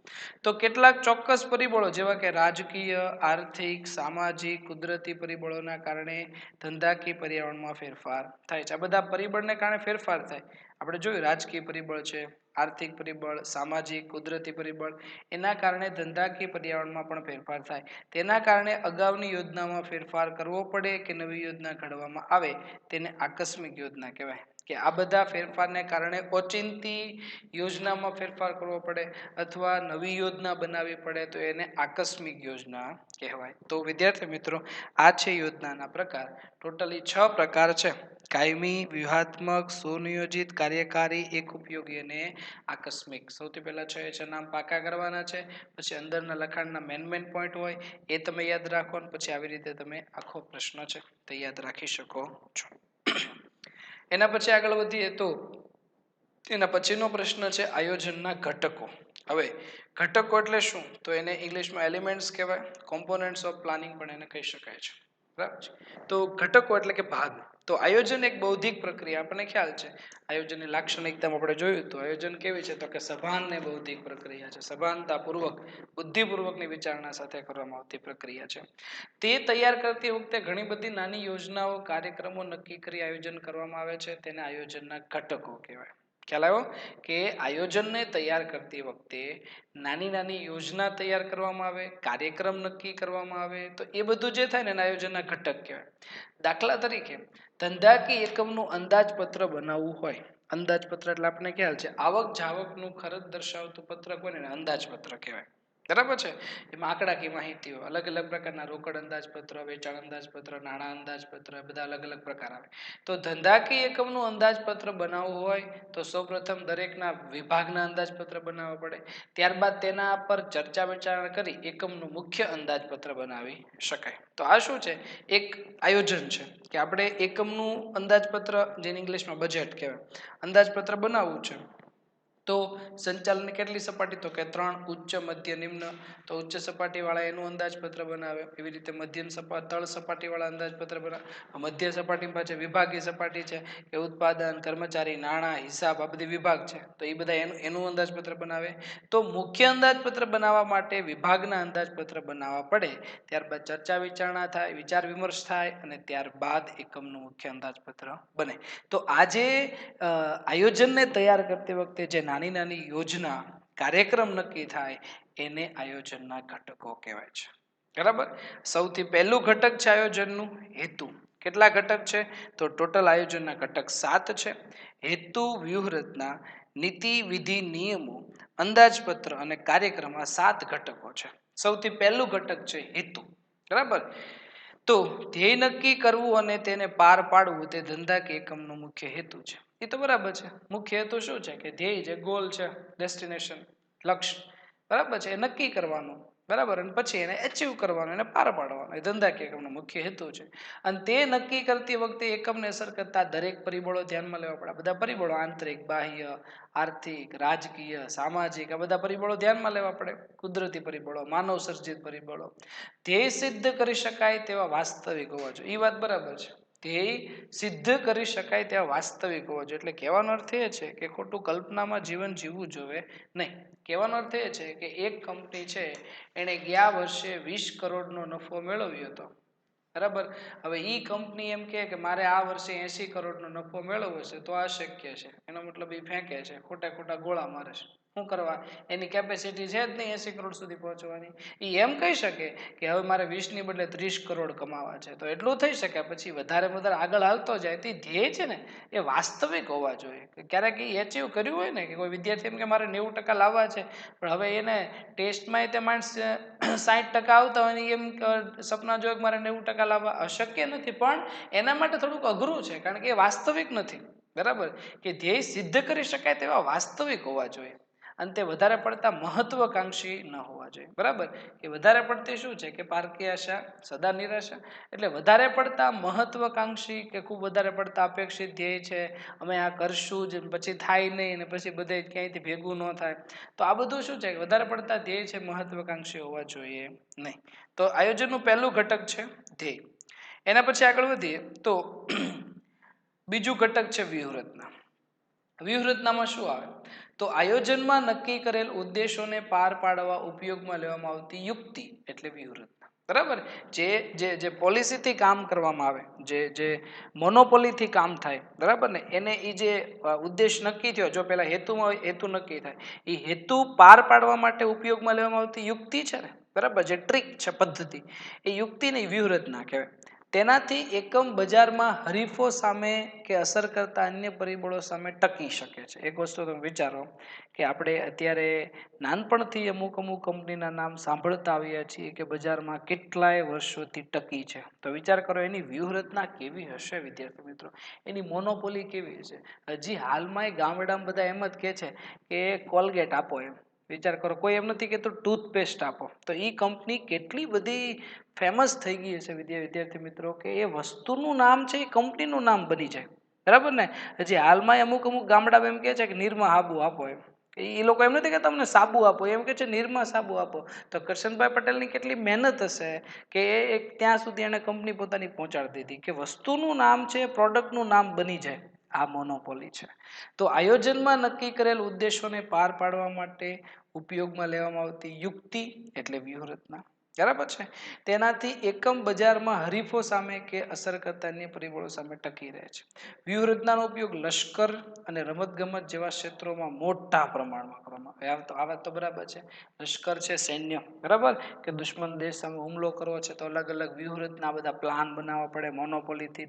Speaker 1: તો કેટલાક ચોક્કસ પરિબળો જેવા કે રાજકીય, આર્થિક, સામાજિક, કુદરતી પરિબળોના કારણે ધંધાકીય પર્યાવરણમાં ફેરફાર થાય છે. આ બધા પરિબળને કારણે ફેરફાર થાય. આપણે જોયું રાજકીય પરિબળ છે, આર્થિક પરિબળ, સામાજિક, કુદરતી પરિબળ, એના કારણે ધંધાકીય પર્યાવરણમાં પણ ફેરફાર થાય. તેના કારણે અગાઉની યોજનામાં ફેરફાર કરવો પડે કે નવી યોજના ઘડવામાં આવે તેને આકસ્મિક યોજના કહેવાય. કે આ બધા ફેરફારને કારણે ઓચિંતી યોજનામાં ફેરફાર કરવો પડે અથવા નવી યોજના બનાવવી પડે તો એને આકસ્મિક યોજના કહેવાય. તો વિદ્યાર્થી મિત્રો, આ છે યોજનાના પ્રકાર. ટોટલી 6 પ્રકાર છે: કાયમી, વ્યૂહાત્મક, સુનિયોજિત, કાર્યકારી, એક ઉપયોગી અને આકસ્મિક. સૌથી પહેલા 6 એ 6 નામ પાકા કરવાના છે. પછી અંદરના લખાણના મેન પોઈન્ટ હોય એ તમે યાદ રાખો, અને પછી આવી રીતે તમે આખો પ્રશ્ન છે તે યાદ રાખી શકો છો. એના પછી આગળ વધીએ તો એના પછીનો પ્રશ્ન છે આયોજનના ઘટકો. હવે ઘટકો એટલે શું? તો એને ઇંગ્લિશમાં એલિમેન્ટ્સ કહેવાય, કોમ્પોનન્ટ્સ ઓફ પ્લાનિંગ પણ એને કહી શકાય છે, બરાબર છે. તો ઘટકો એટલે કે ભાગ. તો આયોજન એક બૌદ્ધિક પ્રક્રિયા, આપણને ખ્યાલ છે. આયોજનની લાક્ષણિકતા આપણે જોયું તો આયોજન કેવી છે? તો કે સભાન ને બૌદ્ધિક પ્રક્રિયા છે. સભાનતાપૂર્વક, બુદ્ધિપૂર્વકની વિચારણા સાથે કરવામાં આવતી પ્રક્રિયા છે. તે તૈયાર કરતી વખતે ઘણી બધી નાની યોજનાઓ, કાર્યક્રમો નક્કી કરી આયોજન કરવામાં આવે છે. તેને આયોજનના ઘટકો કહેવાય. ખ્યાલ આવ્યો? કે આયોજનને તૈયાર કરતી વખતે નાની નાની યોજના તૈયાર કરવામાં આવે, કાર્યક્રમ નક્કી કરવામાં આવે, તો એ બધું જે થાય ને એના આયોજનના ઘટક કહેવાય. દાખલા તરીકે ધંધાકીય એકમનું અંદાજપત્ર બનાવવું હોય. અંદાજપત્ર એટલે આપણને ખ્યાલ છે આવક જાવકનું ખર્ચ દર્શાવતું પત્રક હોય ને અંદાજપત્ર કહેવાય, બરાબર છે. એમાં આંકડાકીય માહિતીઓ, અલગ અલગ પ્રકારના રોકડ અંદાજપત્ર, વેચાણ અંદાજપત્ર, નાણાં અંદાજપત્ર, બધા અલગ અલગ પ્રકાર આવે. તો ધંધાકીય એકમનું અંદાજપત્ર બનાવવું હોય તો સૌપ્રથમ દરેકના વિભાગના અંદાજપત્ર બનાવવા પડે. ત્યારબાદ તેના પર ચર્ચા વિચારણા કરી એકમનું મુખ્ય અંદાજપત્ર બનાવી શકાય. તો આ શું છે? એક આયોજન છે કે આપણે એકમનું અંદાજપત્ર, જેને ઇંગ્લિશમાં બજેટ કહેવાય, અંદાજપત્ર બનાવવું છે. તો સંચાલનની કેટલી સપાટી? તો કે 3, ઉચ્ચ મધ્ય નિમ્ન. તો ઉચ્ચ સપાટી વાળા એનું અંદાજપત્ર બનાવે. એવી રીતે મધ્યમ તળ સપાટી વાળા અંદાજપત્ર બનાવે. મધ્ય સપાટી પાસે વિભાગીય સપાટી છે કે ઉત્પાદન, કર્મચારી, નાણાં, હિસાબ, આ બધી વિભાગ છે, તો એ બધા એનું અંદાજપત્ર બનાવે. તો મુખ્ય અંદાજપત્ર બનાવવા માટે વિભાગના અંદાજપત્ર બનાવવા પડે. ત્યારબાદ ચર્ચા વિચારણા થાય, વિચાર વિમર્શ થાય અને ત્યારબાદ એકમનું મુખ્ય અંદાજપત્ર બને. તો આજે આયોજનને તૈયાર કરતી વખતે જે નાની નાની યોજના, કાર્યક્રમ નક્કી થાય એને આયોજનના ઘટકો કહેવાય છે. બરાબર. સૌથી પહેલું ઘટક છે આયોજનનું હેતુ. કેટલા ઘટક છે? તો ટોટલ આયોજનના ઘટક 7 છે. હેતુ, વ્યૂહરચના, નીતિ, વિધિ, નિયમો, અંદાજપત્ર અને કાર્યક્રમ, આ 7 ઘટકો છે. સૌથી પહેલું ઘટક છે હેતુ. બરાબર. તો ધ્યેય નક્કી કરવું અને તેને પાર પાડવું તે ધંધાકીય એકમનો મુખ્ય હેતુ છે. એ તો બરાબર છે. મુખ્ય હેતુ શું છે? કે ધ્યેય છે, ગોલ છે, ડેસ્ટિનેશન, લક્ષ્ય. બરાબર છે. એ નક્કી કરવાનું. બરાબર. અને પછી એને અચીવ કરવાનું, એને પાર પાડવાનું, એ ધંધાકીય એકમનો મુખ્ય હેતુ છે. અને તે નક્કી કરતી વખતે એકમને અસર કરતા દરેક પરિબળો ધ્યાનમાં લેવા પડે. બધા પરિબળો, આંતરિક, બાહ્ય, આર્થિક, રાજકીય, સામાજિક, આ બધા પરિબળો ધ્યાનમાં લેવા પડે. કુદરતી પરિબળો, માનવ સર્જિત પરિબળો. ધ્યેય સિદ્ધ કરી શકાય તેવા વાસ્તવિક હોવા જોઈએ. એ વાત બરાબર છે. ધ્યેય સિદ્ધ કરી શકાય તેવા વાસ્તવિક હોવા જોઈએ. એટલે કહેવાનો અર્થ એ છે કે ખોટું કલ્પનામાં જીવન જીવવું જોઈએ નહીં. કહેવાનો અર્થ એ છે કે એક કંપની છે, એણે ગયા વર્ષે 20 કરોડનો નફો મેળવ્યો હતો. બરાબર. હવે ઈ કંપની એમ કે મારે આ વર્ષે 80 કરોડનો નફો મેળવવો છે, તો આ શક્ય છે. એનો મતલબ એ ફેંકે છે, ખોટા ખોટા ગોળા મારે છે. શું કરવા? એની કેપેસિટી છે જ નહીં 80 કરોડ સુધી પહોંચવાની. એ એમ કહી શકે કે હવે મારે 20 ની બદલે 30 કરોડ કમાવા છે, તો એટલું થઈ શકે. પછી વધારે વધારે આગળ હાલતો જાય. તે ધ્યેય છે ને એ વાસ્તવિક હોવા જોઈએ. ક્યારેક એ એચીવ કર્યું હોય ને, કે કોઈ વિદ્યાર્થી એમ કે મારે 90% લાવવા છે, પણ હવે એને ટેસ્ટમાં તે માણસ 60% આવતા હોય, એમ સપના જોવે કે મારે 90% લાવવા. અશક્ય નથી, પણ એના માટે થોડુંક અઘરું છે, કારણ કે એ વાસ્તવિક નથી. બરાબર. કે ધ્યેય સિદ્ધ કરી શકાય તેવા વાસ્તવિક હોવા જોઈએ. અને તે વધારે પડતા મહત્વકાંક્ષી ન હોવા જોઈએ. બરાબર. કે વધારે પડતી શું છે કે પારકી આશા સદા નિરાશા. એટલે વધારે પડતા મહત્વકાંક્ષી કે ખૂબ વધારે પડતા અપેક્ષિત ધ્યેય છે, અમે આ કરશું જ પછી થાય નહીં, અને પછી બધે ક્યાંયથી ભેગું ન થાય. તો આ બધું શું છે? વધારે પડતા ધ્યેય છે મહત્વકાંક્ષી હોવા જોઈએ નહીં. તો આયોજનનું પહેલું ઘટક છે ધ્યેય. એના પછી આગળ વધીએ તો બીજું ઘટક છે વ્યૂહરચના. વ્યૂહરચનામાં શું આવે? તો આયોજનમાં નક્કી કરેલ ઉદ્દેશોને પાર પાડવા ઉપયોગમાં લેવામાં આવતી યુક્તિ એટલે વ્યૂહરચના. બરાબર. જે પોલિસીથી કામ કરવામાં આવે, જે મોનોપોલીથી કામ થાય, બરાબર ને, એને એ જે ઉદ્દેશ નક્કી થયો, જો પેલા હેતુમાં હેતુ નક્કી થાય, એ હેતુ પાર પાડવા માટે ઉપયોગમાં લેવામાં આવતી યુક્તિ છે ને, બરાબર, જે ટ્રીક છે, પદ્ધતિ, એ યુક્તિની વ્યૂહરચના કહેવાય. તેનાથી એકમ બજારમાં હરીફો સામે કે અસર કરતા અન્ય પરિબળો સામે ટકી શકે છે. એક વસ્તુ તમે વિચારો કે આપણે અત્યારે નાનપણથી અમુક કંપનીના નામ સાંભળતા આવ્યા છીએ કે બજારમાં કેટલાય વર્ષોથી ટકી છે. તો વિચાર કરો એની વ્યૂહરચના કેવી હશે વિદ્યાર્થી મિત્રો, એની મોનોપોલી કેવી હશે. હજી હાલમાં ગામડામાં બધા એમ જ કહે છે કે કોલગેટ આપો એમ. વિચાર કરો, કોઈ એમ નથી કહેતું ટૂથપેસ્ટ આપો. તો એ કંપની કેટલી બધી ફેમસ થઈ ગઈ હશે વિદ્યાર્થી મિત્રો, કે એ વસ્તુનું નામ છે એ કંપનીનું નામ બની જાય. બરાબર ને. હજી હાલમાં અમુક ગામડામાં એમ કહે છે કે નિરમા સાબુ આપો એમ. એ લોકો એમ નથી કે તમને સાબુ આપો, એમ કે છે નિરમા સાબુ આપો. તો કરશનભાઈ પટેલની કેટલી મહેનત હશે કે ત્યાં સુધી એને કંપની પોતાની પહોંચાડી દીધી કે વસ્તુનું નામ છે, પ્રોડક્ટનું નામ બની જાય. આ મોનોપોલી છે. તો આયોજનમાં નક્કી કરેલ ઉદ્દેશોને પાર પાડવા માટે ઉપયોગમાં લેવામાં આવતી યુક્તિ એટલે વ્યૂહરચના. બરાબર છે. તેનાથી એકમ બજારમાં હરીફો સામે કે અસર કરતા અન્ય પરિબળો સામે ટકી રહે છે. વ્યૂહરચનાનો ઉપયોગ લશ્કર અને રમતગમત જેવા ક્ષેત્રોમાં મોટા પ્રમાણમાં કરવામાં આવે. આ વાત તો બરાબર છે. લશ્કર છે, સૈન્ય, બરાબર, કે દુશ્મન દેશ સામે હુમલો કરવો છે, તો અલગ અલગ વ્યૂહરચના, બધા પ્લાન બનાવવા પડે. મોનોપોલીથી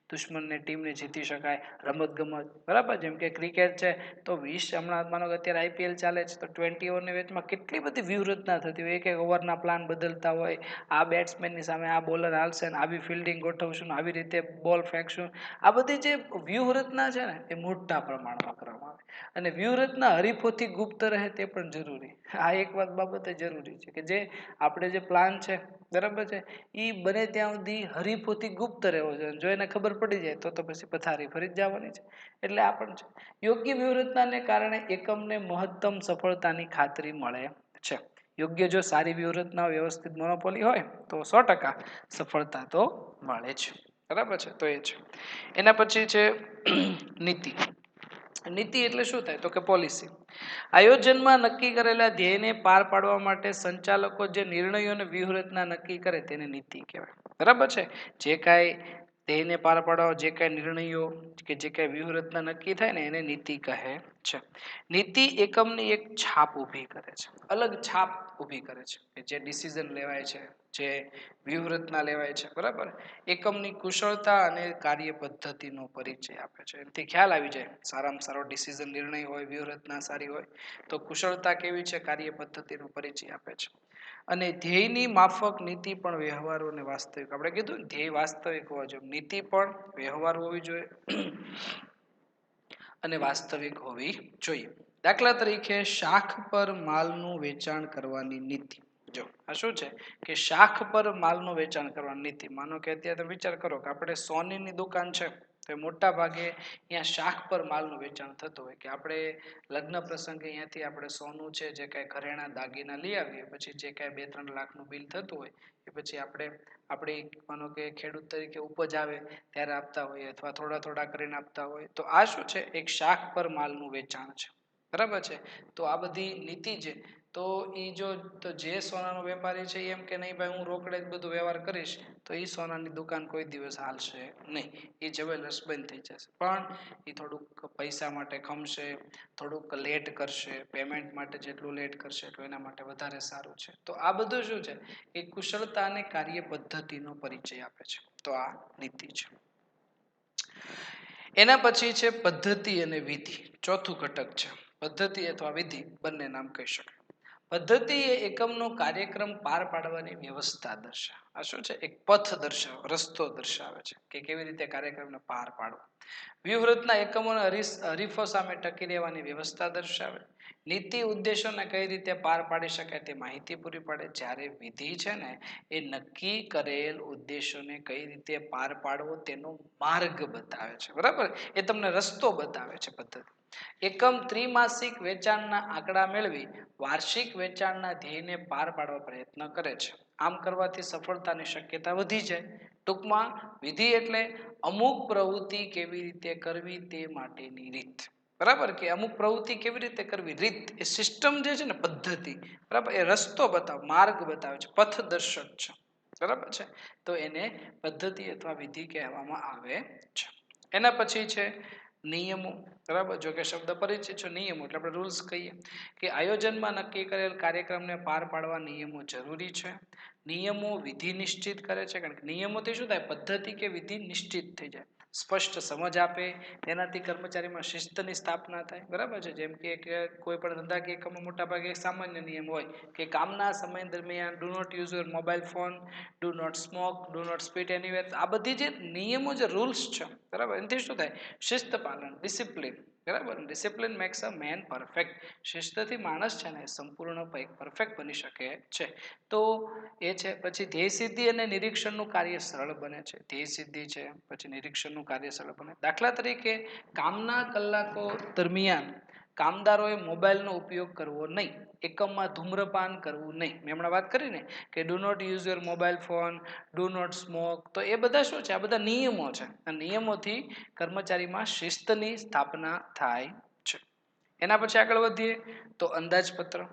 Speaker 1: દુશ્મનને ટીમને જીતી શકાય. રમતગમત, બરાબર, જેમ કે ક્રિકેટ છે, તો 20 હમણાં માનો કે અત્યારે IPL ચાલે છે, તો 20 ઓવરની મેચમાં કેટલી બધી વ્યૂહરચના થતી હોય. એક ઓવરના પ્લાન બદલતા હોય, આ બેટ્સમેનની સામે આ બોલર હાલશે ને આવી ફિલ્ડિંગ ગોઠવશું ને આવી રીતે બોલ ફેંકશું, આ બધી જે વ્યૂહરચના છે ને એ મોટા પ્રમાણમાં કરવામાં આવે. અને વ્યૂહરચના હરીફોથી ગુપ્ત રહે તે પણ જરૂરી. આ એક વાત બાબતે જરૂરી છે કે જે આપણે જે પ્લાન છે બરાબર છે એ બને ત્યાં સુધી હરીફોથી ગુપ્ત રહેવો જોઈએ. જો એને ખબર પડી જાય તો પછી પથારી ફરી જ જવાની છે. એટલે આ પણ છે. યોગ્ય વ્યૂહરચનાને કારણે એકમને મહત્તમ સફળતાની ખાતરી મળે છે. યોગ્ય જો સારી વ્યૂહરચના વ્યવસ્થિત મોનોપોલી હોય તો 100% સફળતા તો મળે છે. બરાબર છે. તો એ છે. એના પછી છે નીતિ. નીતિ એટલે શું થાય તો કે પોલિસી. આયોજનમાં નક્કી કરેલા ધ્યેયને પાર પાડવા માટે સંચાલકો જે નિર્ણયો અને વ્યૂહરચના નક્કી કરે તેને નીતિ કહેવાય. બરાબર છે. જે કાંઈ ધ્યેયને પાર પાડવા જે કાંઈ નિર્ણયો કે જે કાંઈ વ્યૂહરચના નક્કી થાય ને એને નીતિ કહે છે. નીતિ એકમની એક છાપ ઊભી કરે છે. અલગ છાપ ઊભી કરે છે કે જે ડિસિઝન લેવાય છે, જે વ્યૂહરચના લેવાય છે બરાબર, એકમની કુશળતા અને કાર્ય પદ્ધતિનો પરિચય આપે છે. એનાથી ખ્યાલ આવી જાય સારામાં સારો ડિસિઝન નિર્ણય હોય, વ્યૂહરચના સારી હોય તો કુશળતા કેવી છે, કાર્ય પદ્ધતિનો પરિચય આપે છે. અને ધ્યેયની માફક નીતિ પણ વ્યવહારુ અને વાસ્તવિક. આપણે કીધું ને ધ્યેય વાસ્તવિક હોવા જોઈએ, નીતિ પણ વ્યવહારુ હોવી જોઈએ અને વાસ્તવિક હોવી જોઈએ. દાખલા તરીકે શાખ પર માલનું વેચાણ કરવાની નીતિ. જો આ શું છે કે શાખ પર માલનું વેચાણ કરવાની નીતિ. માનો કે અત્યારે તમે વિચાર કરો કે આપણે સોનીની દુકાન છે તો મોટા ભાગે અહીંયા શાખ પર માલનું વેચાણ થતું હોય કે આપણે લગ્ન પ્રસંગે અહીંયાથી આપણે સોનું છે જે કાંઈ ઘરેણાં દાગીના લઈ આવીએ, પછી જે કાંઈ 2-3 લાખનું બિલ થતું હોય એ પછી આપણે આપણી માનો કે ખેડૂત તરીકે ઉપજ આવે ત્યારે આપતા હોઈએ અથવા થોડા થોડા કરીને આપતા હોય. તો આ શું છે એક શાખ પર માલનું વેચાણ છે. બરાબર છે. તો આ બધી નીતિ છે. તો એ જો તો જે સોનાનો વેપારી છે એમ કે નહીં ભાઈ હું રોકડે જ બધું વ્યવહાર કરીશ તો એ સોનાની દુકાન કોઈ દિવસ હાલશે નહીં. એ જ્વેલર્સ બંધ થઈ જશે. પણ એ થોડુંક પૈસા માટે ખમશે, થોડુંક લેટ કરશે, પેમેન્ટ માટે જેટલું લેટ કરશે એટલું એના માટે વધારે સારું છે. તો આ બધું શું છે એ કુશળતા અને કાર્ય પદ્ધતિનો પરિચય આપે છે. તો આ નીતિ છે. એના પછી છે પદ્ધતિ અને વિધિ. ચોથું ઘટક છે પદ્ધતિ અથવા વિધિ, બંને નામ કહી શકાય. પદ્ધતિ એ એકમનો કાર્યક્રમ પાર પાડવાની વ્યવસ્થા દર્શાવે. આ શું છે એક પથ દર્શાવે, રસ્તો દર્શાવે છે કે કેવી રીતે કાર્યક્રમને પાર પાડવો. વ્યૂહરચના એકમોને હરીફો સામે ટકી રહેવાની વ્યવસ્થા દર્શાવે. નીતિ ઉદ્દેશોને કઈ રીતે પાર પાડી શકાય તે માહિતી પૂરી પાડે. જ્યારે વિધિ છે ને એ નક્કી કરેલ ઉદ્દેશોને કઈ રીતે પાર પાડવો તેનો માર્ગ બતાવે છે. બરાબર, એ તમને રસ્તો બતાવે છે પદ્ધતિ. એકમ ત્રિમાસિક વેચાણના આંકડા મેળવી વાર્ષિક વેચાણના ધ્યેયને પાર પાડવા પ્રયત્ન કરે છે. આમ કરવાથી સફળતાની શક્યતા વધી જાય. ટૂંકમાં વિધિ એટલે અમુક પ્રવૃત્તિ કેવી રીતે કરવી તે માટેની રીત. બરાબર, કે અમુક પ્રવૃત્તિ કેવી રીતે કરવી, રીત એ સિસ્ટમ જે છે ને પદ્ધતિ, બરાબર, એ રસ્તો બતાવે, માર્ગ બતાવે છે, પથદર્શક છે. બરાબર છે. તો એને પદ્ધતિ અથવા વિધિ કહેવામાં આવે છે. એના પછી છે નિયમો. બરાબર, જો કે શબ્દ પરિચિત છે નિયમો એટલે આપણે રૂલ્સ કહીએ કે આયોજનમાં નક્કી કરેલ કાર્યક્રમને પાર પાડવા નિયમો જરૂરી છે. નિયમો વિધિ નિશ્ચિત કરે છે. કારણ કે નિયમોથી શું થાય, પદ્ધતિ કે વિધિ નિશ્ચિત થઈ જાય, સ્પષ્ટ સમજ આપે, તેનાથી કર્મચારીમાં શિસ્તની સ્થાપના થાય. બરાબર છે. જેમ કે કોઈ પણ ધંધાકીય એકમમાં મોટા ભાગે સામાન્ય નિયમ હોય કે કામના સમય દરમિયાન do not use your mobile phone, do not smoke, do not spit anywhere. આ બધી જે નિયમો જે રૂલ્સ છે બરાબર, એનાથી શું થાય શિસ્ત પાલન, ડિસિપ્લિન. બરાબર, discipline makes a man perfect. શિસ્તથી માણસ છે ને સંપૂર્ણ પરફેક્ટ બની શકે છે. તો એ છે. પછી ધ્યેય સિદ્ધિ અને નિરીક્ષણનું કાર્ય સરળ બને છે. ધ્યેય સિદ્ધિ છે પછી નિરીક્ષણનું કાર્ય સરળ બને. દાખલા તરીકે કામના કલાકો દરમિયાન કામદારોએ મોબાઈલનો ઉપયોગ કરવો નહીં, એકમમાં ધૂમ્રપાન કરવું નહીં. મેં હમણાં વાત કરી ને કે do not use your mobile phone, do not smoke. તો એ બધા શું છે, આ બધા નિયમો છે. આ નિયમોથી કર્મચારીમાં શિસ્તની સ્થાપના થાય છે. એના પછી આગળ વધીએ તો અંદાજપત્ર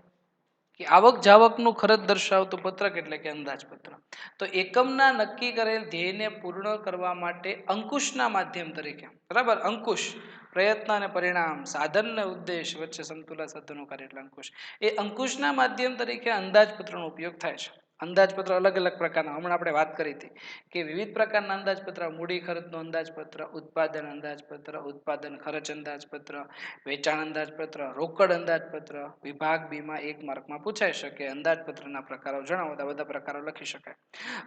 Speaker 1: કે આવક જાવકનું ખર્ચ દર્શાવતું પત્રક એટલે કે અંદાજપત્ર. તો એકમના નક્કી કરેલ ધ્યેયને પૂર્ણ કરવા માટે અંકુશના માધ્યમ તરીકે, બરાબર, અંકુશ પ્રયત્ન અને પરિણામ, સાધન અને ઉદ્દેશ વચ્ચે સમતુલા સાધનો કાર્ય એટલે અંકુશ. એ અંકુશના માધ્યમ તરીકે અંદાજપત્રનો ઉપયોગ થાય છે. અંદાજપત્ર અલગ અલગ પ્રકારના હમણાં આપણે વાત કરી હતી કે વિવિધ પ્રકારના અંદાજપત્ર મૂડી ખર્ચનું અંદાજપત્ર, ઉત્પાદન અંદાજપત્ર, ઉત્પાદન ખર્ચ અંદાજપત્ર, વેચાણ અંદાજપત્ર, રોકડ અંદાજપત્ર, વિભાગ બીમાં 1 માર્કમાં પૂછાઈ શકે. અંદાજપત્રના પ્રકારો જણાવો તો બધા પ્રકારો લખી શકાય.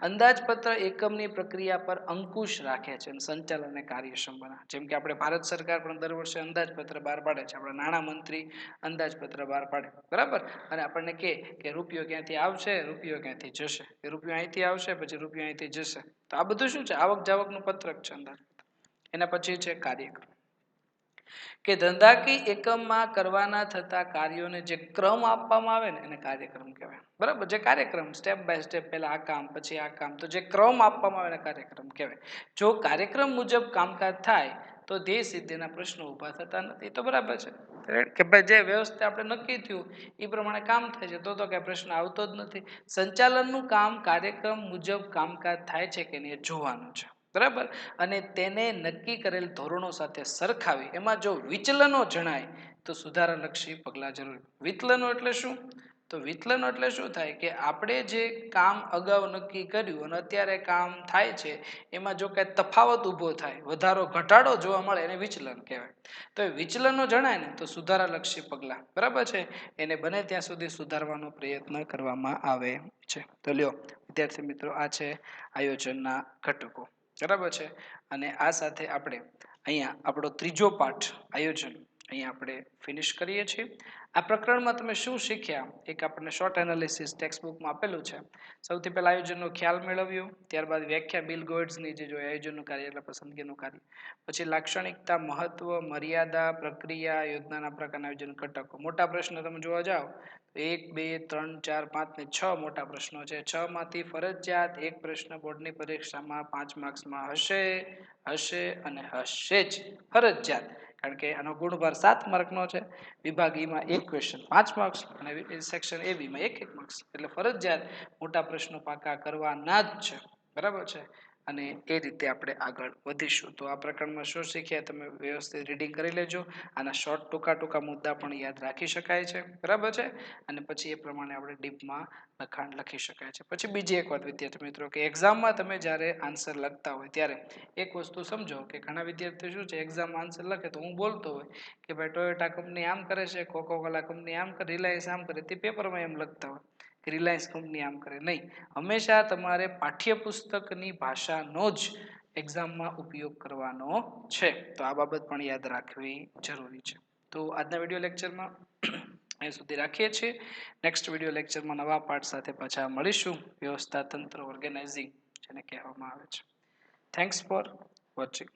Speaker 1: અંદાજપત્ર એકમની પ્રક્રિયા પર અંકુશ રાખે છે અને સંચાલનને કાર્યક્ષમ બનાવે. જેમ કે આપણે ભારત સરકાર પણ દર વર્ષે અંદાજપત્ર બહાર પાડે છે. આપણા નાણામંત્રી અંદાજપત્ર બહાર પાડે, બરાબર. અને આપણને કે રૂપિયો ક્યાંથી આવશે, રૂપિયો ક્યાંથી જશે, કે રૂપિયો અહીંથી આવશે પછી રૂપિયો અહીંથી જશે. તો આ બધું શું છે? આવક જાવકનું પત્રક છે અંદાજપત્ર. એના પછી છે કાર્યક્રમ, કે ધંધાકીય એકમમાં કરવાના થતા કાર્યોને જે ક્રમ આપવામાં આવે ને એને કાર્યક્રમ કહેવાય, બરાબર. જે કાર્યક્રમ સ્ટેપ બાય સ્ટેપ, પહેલા આ કામ પછી આ કામ, તો જે ક્રમ આપવામાં આવે એને કાર્યક્રમ કહેવાય. જો કાર્યક્રમ મુજબ કામકાજ થાય તો ધ્યેય સિદ્ધિના પ્રશ્નો ઊભા થતા નથી. તો બરાબર છે કે ભાઈ જે વ્યવસ્થા આપણે નક્કી થયું એ પ્રમાણે કામ થાય છે તો કઈ પ્રશ્ન આવતો જ નથી. સંચાલનનું કામ કાર્યક્રમ મુજબ કામકાજ થાય છે કે નહીં એ જોવાનું છે, બરાબર. અને તેને નક્કી કરેલ ધોરણો સાથે સરખાવી એમાં જો વિચલનો જણાય તો સુધારાલક્ષી પગલાં જરૂરી. વિચલનો એટલે શું? તો વિચલનો એટલે શું થાય કે આપણે જે કામ અગાઉ નક્કી કર્યું અને અત્યારે કામ થાય છે એમાં જો કંઈ તફાવત ઊભો થાય, વધારો ઘટાડો જોવા મળે એને વિચલન કહેવાય. તો એ વિચલનો જણાય ને તો સુધારાલક્ષી પગલાં, બરાબર છે, એને બને ત્યાં સુધી સુધારવાનો પ્રયત્ન કરવામાં આવે છે. તો લ્યો વિદ્યાર્થી મિત્રો, આ છે આયોજનના ઘટકો, બરાબર છે. અને આ સાથે આપણે અહીંયા આપણો ત્રીજો પાઠ આયોજન અહીંયા આપણે ફિનિશ કરીએ છીએ. આ પ્રકરણમાં તમે શું શીખ્યા? એક આપણને શોર્ટ એનાલિસિસ ટેક્સ્ટ બુકમાં આપેલું છે. સૌથી પહેલા આયોજનનો ખ્યાલ મેળવ્યો, ત્યારબાદ વ્યાખ્યા બિલ ગોટ્સની જે જોઈએ આયોજનનું કાર્ય એટલે પસંદગીનું કાર્ય, પછી લાક્ષણિકતા, મહત્વ, મર્યાદા, પ્રક્રિયા, યોજનાના પ્રકારના આયોજન ઘટકો. મોટા પ્રશ્ન તમે જોવા જાઓ 1, 2, 3, 4, 5 ને 6 મોટા પ્રશ્નો છે. 6 માંથી ફરજિયાત એક પ્રશ્ન બોર્ડની પરીક્ષામાં 5 માર્ક્સમાં હશે, હશે અને હશે જ, ફરજિયાત. કારણ કે આનો ગુણભાર 7 માર્કનો છે. વિભાગ ઈમાં એક ક્વેશ્ચન 5 માર્ક્સ અને સેક્શન એ બીમાં 1 માર્ક્સ, એટલે ફરજિયાત મોટા પ્રશ્નો પાકા કરવાના જ છે, બરાબર છે. અને એ રીતે આપણે આગળ વધીશું. તો આ પ્રકરણમાં શું શીખ્યા તમે વ્યવસ્થિત રીડિંગ કરી લેજો. આના શોર્ટ ટૂંકા મુદ્દા પણ યાદ રાખી શકાય છે, બરાબર છે. અને પછી એ પ્રમાણે આપણે ડીપમાં લખાણ લખી શકાય છે. પછી બીજી એક વાત વિદ્યાર્થી મિત્રો, કે એક્ઝામમાં તમે જ્યારે આન્સર લખતા હોય ત્યારે એક વસ્તુ સમજો કે ઘણા વિદ્યાર્થીઓ શું છે, એક્ઝામમાં આન્સર લખે તો હું બોલતો હોય કે ભાઈ ટોયોટા કંપની આમ કરે છે, કોકોકોલા કંપની આમ કરે, રિલાયન્સ આમ કરે, તે પેપરમાં એમ લખતા હોય કે રિલાયન્સ કંપની આમ કરે. નહીં, હંમેશા તમારે પાઠ્યપુસ્તકની ભાષાનો જ એક્ઝામમાં ઉપયોગ કરવાનો છે. તો આ બાબત પણ યાદ રાખવી જરૂરી છે. તો આજના વિડીયો લેક્ચરમાં અહીં સુધી રાખીએ છીએ. નેક્સ્ટ વિડીયો લેક્ચરમાં નવા પાઠ સાથે પાછા મળીશું. વ્યવસ્થા તંત્ર, ઓર્ગેનાઇઝિંગ જેને કહેવામાં આવે છે. Thanks for watching.